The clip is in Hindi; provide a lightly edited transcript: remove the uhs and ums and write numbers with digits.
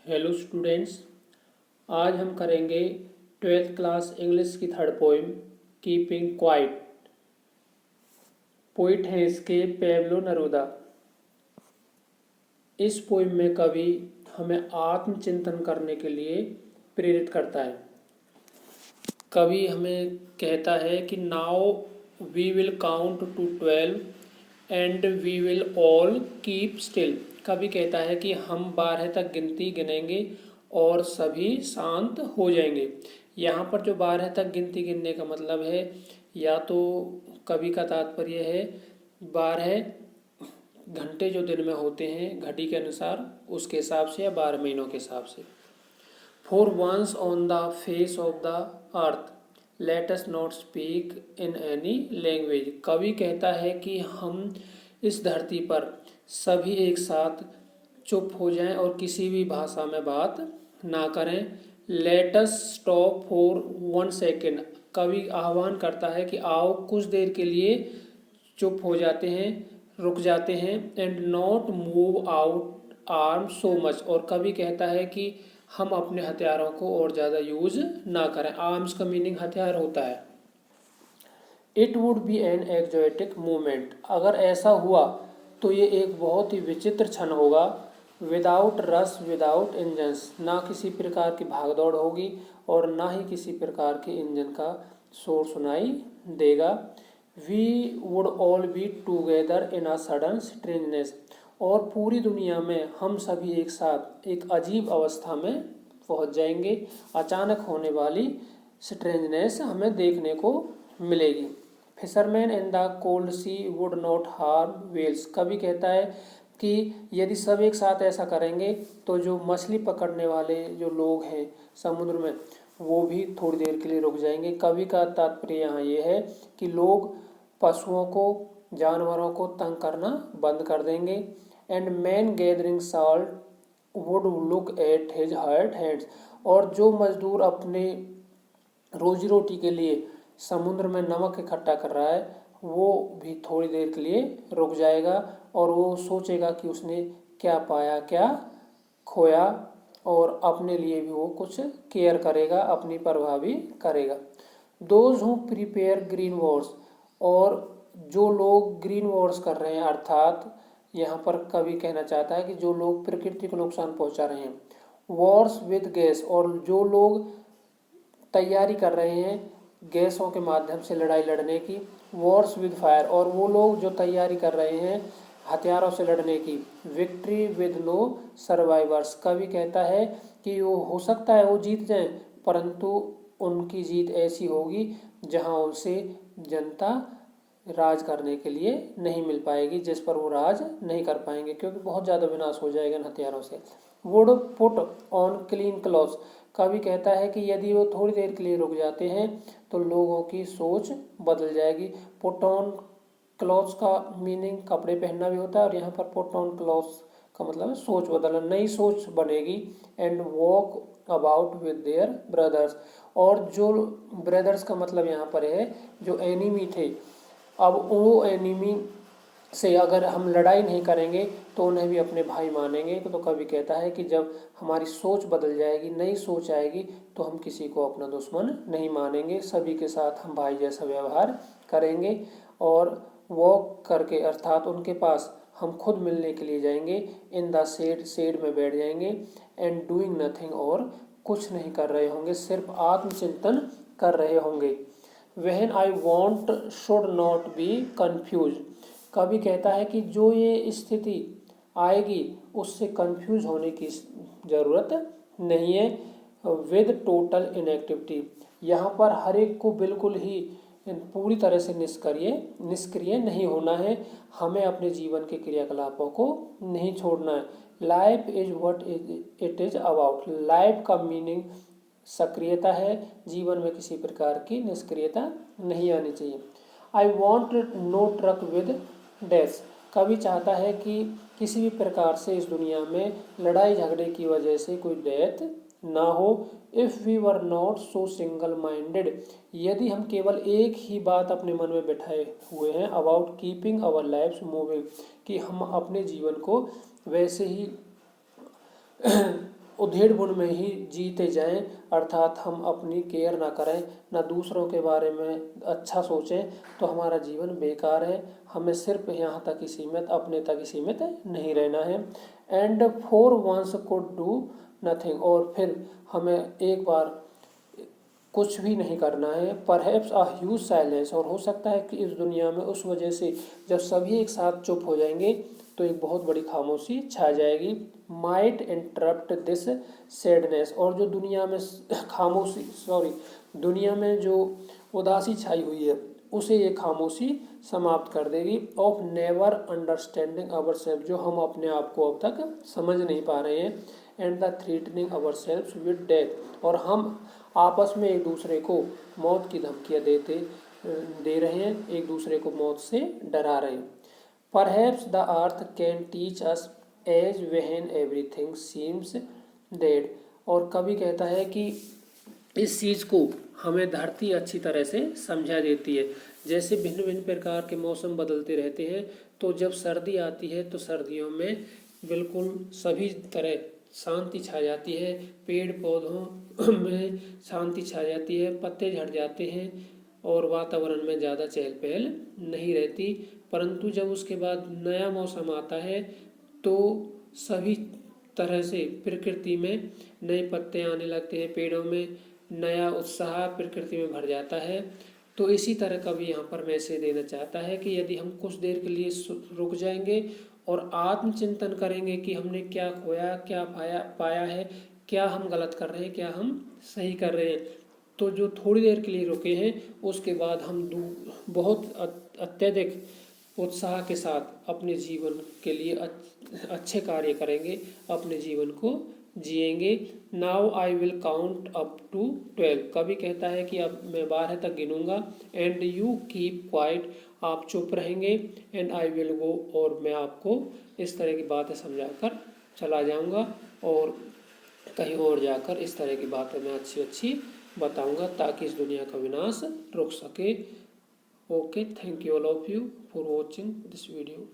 Hello students. आज हम करेंगे ट्वेल्थ क्लास इंग्लिश की third poem keeping quiet. Poet है इसके पेब्लो नरूदा। इस पोइम में कवि हमें आत्मचिंतन करने के लिए प्रेरित करता है। कवि हमें कहता है कि now we will count to 12 and we will all keep still. कवि कहता है कि हम 12 तक गिनती गिनेंगे और सभी शांत हो जाएंगे। यहाँ पर जो 12 तक गिनती गिनने का मतलब है, या तो कवि का तात्पर्य है 12 घंटे जो दिन में होते हैं घड़ी के अनुसार, उसके हिसाब से, या 12 महीनों के हिसाब से। For once on the face of the earth, let us not speak in any language। कवि कहता है कि हम इस धरती पर सभी एक साथ चुप हो जाएं और किसी भी भाषा में बात ना करें। Let us stop for 1 second। कवि आह्वान करता है कि आओ कुछ देर के लिए चुप हो जाते हैं, रुक जाते हैं। And not move out arm so much. और कवि कहता है कि हम अपने हथियारों को और ज़्यादा यूज ना करें। आर्म्स का मीनिंग हथियार होता है। It would be an exotic movement. अगर ऐसा हुआ तो ये एक बहुत ही विचित्र क्षण होगा। विदाउट रस विदाउट इंजन्स। ना किसी प्रकार की भागदौड़ होगी और ना ही किसी प्रकार के इंजन का शोर सुनाई देगा। We would all be together in a sudden strangeness. और पूरी दुनिया में हम सभी एक साथ एक अजीब अवस्था में पहुंच जाएंगे। अचानक होने वाली स्ट्रेंजनेस हमें देखने को मिलेगी। Fishermen in the cold sea would not harm whales. कवि कहता है कि यदि सब एक साथ ऐसा करेंगे तो जो मछली पकड़ने वाले जो लोग हैं समुद्र में, वो भी थोड़ी देर के लिए रुक जाएंगे। कवि का तात्पर्य यहाँ ये है कि लोग पशुओं को, जानवरों को तंग करना बंद कर देंगे। And man gathering salt would look at his hurt hands. और जो मजदूर अपने रोजी रोटी के लिए समुद्र में नमक इकट्ठा कर रहा है, वो भी थोड़ी देर के लिए रुक जाएगा और वो सोचेगा कि उसने क्या पाया, क्या खोया, और अपने लिए भी वो कुछ केयर करेगा, अपनी परवाह भी करेगा। Those who prepare green Wars. और जो लोग ग्रीन वॉर्स कर रहे हैं, अर्थात यहाँ पर कवि कहना चाहता है कि जो लोग प्रकृति को नुकसान पहुंचा रहे हैं। Wars with gas. और जो लोग तैयारी कर रहे हैं गैसों के माध्यम से लड़ाई लड़ने की। Wars with fire. और वो लोग जो तैयारी कर रहे हैं हथियारों से लड़ने की। Victory with no survivors. कवि कहता है कि वो हो सकता है वो जीत जाएं, परंतु उनकी जीत ऐसी होगी जहां उनसे जनता राज करने के लिए नहीं मिल पाएगी, जिस पर वो राज नहीं कर पाएंगे, क्योंकि बहुत ज़्यादा विनाश हो जाएगा इन हथियारों से। Would put on clean clothes. कवि कहता है कि यदि वो थोड़ी देर के लिए रुक जाते हैं तो लोगों की सोच बदल जाएगी। पुट ऑन क्लॉथ्स का मीनिंग कपड़े पहनना भी होता है, और यहाँ पर पुट ऑन क्लॉथ्स का मतलब है सोच बदलना, नई सोच बनेगी। And walk about with their brothers. और जो ब्रदर्स का मतलब यहाँ पर है जो एनिमी थे, अब वो एनिमी से अगर हम लड़ाई नहीं करेंगे तो उन्हें भी अपने भाई मानेंगे। तो कवि कहता है कि जब हमारी सोच बदल जाएगी, नई सोच आएगी, तो हम किसी को अपना दुश्मन नहीं मानेंगे, सभी के साथ हम भाई जैसा व्यवहार करेंगे। और वॉक करके अर्थात उनके पास हम खुद मिलने के लिए जाएंगे। इन द शेड, शेड में बैठ जाएंगे। And doing nothing. और कुछ नहीं कर रहे होंगे, सिर्फ आत्मचिंतन कर रहे होंगे। When I want should not be confused। कवि कहता है कि जो ये स्थिति आएगी उससे कंफ्यूज होने की ज़रूरत नहीं है। With total inactivity. यहाँ पर हर एक को बिल्कुल ही पूरी तरह से निष्क्रिय नहीं होना है। हमें अपने जीवन के क्रियाकलापों को नहीं छोड़ना है। Life is what it is about. Life का मीनिंग सक्रियता है, जीवन में किसी प्रकार की निष्क्रियता नहीं आनी चाहिए। I want no truck with death. कवि चाहता है कि किसी भी प्रकार से इस दुनिया में लड़ाई झगड़े की वजह से कोई डेथ ना हो। If we were not so single minded. यदि हम केवल एक ही बात अपने मन में बैठाए हुए हैं, about keeping our lives moving, कि हम अपने जीवन को वैसे ही उधेड़ बुन में ही जीते जाएं, अर्थात हम अपनी केयर ना करें, ना दूसरों के बारे में अच्छा सोचें, तो हमारा जीवन बेकार है। हमें सिर्फ यहाँ तक ही सीमित, अपने तक ही सीमित नहीं रहना है। And for once could do nothing, और फिर हमें एक बार कुछ भी नहीं करना है। परहैप्स अ ह्यूज साइलेंस, और हो सकता है कि इस दुनिया में उस वजह से जब सभी एक साथ चुप हो जाएंगे तो एक बहुत बड़ी खामोशी छा जाएगी। माइट इंटरप्ट दिस सैडनेस, और जो दुनिया में दुनिया में जो उदासी छाई हुई है उसे ये खामोशी समाप्त कर देगी। Of never understanding our self, जो हम अपने आप को अब तक समझ नहीं पा रहे हैं। And the threatening our self with death, और हम आपस में एक दूसरे को मौत की धमकियाँ दे रहे हैं, एक दूसरे को मौत से डरा रहे हैं। Perhaps the earth can teach us as when everything seems dead, और कवि कहता है कि इस चीज़ को हमें धरती अच्छी तरह से समझा देती है। जैसे भिन्न भिन्न प्रकार के मौसम बदलते रहते हैं, तो जब सर्दी आती है तो सर्दियों में बिल्कुल सभी तरह शांति छा जाती है, पेड़ पौधों में शांति छा जाती है, पत्ते झड़ जाते हैं और वातावरण में ज़्यादा चहल पहल नहीं रहती। परंतु जब उसके बाद नया मौसम आता है तो सभी तरह से प्रकृति में नए पत्ते आने लगते हैं, पेड़ों में नया उत्साह प्रकृति में भर जाता है। तो इसी तरह कवि यहाँ पर मैसेज देना चाहता है कि यदि हम कुछ देर के लिए रुक जाएंगे और आत्मचिंतन करेंगे कि हमने क्या खोया, क्या पाया है, क्या हम गलत कर रहे हैं, क्या हम सही कर रहे हैं, तो जो थोड़ी देर के लिए रुके हैं उसके बाद हम बहुत अत्यधिक उत्साह के साथ अपने जीवन के लिए अच्छे कार्य करेंगे, अपने जीवन को जिएंगे। Now I will count up to 12, कभी कहता है कि अब मैं 12 तक गिनूंगा। एंड यू कीप क्वाइट, आप चुप रहेंगे। एंड आई विल गो, और मैं आपको इस तरह की बातें समझाकर चला जाऊंगा और कहीं और जाकर इस तरह की बातें मैं अच्छी अच्छी बताऊंगा ताकि इस दुनिया का विनाश रुक सके। Okay, thank you all of you for watching this video.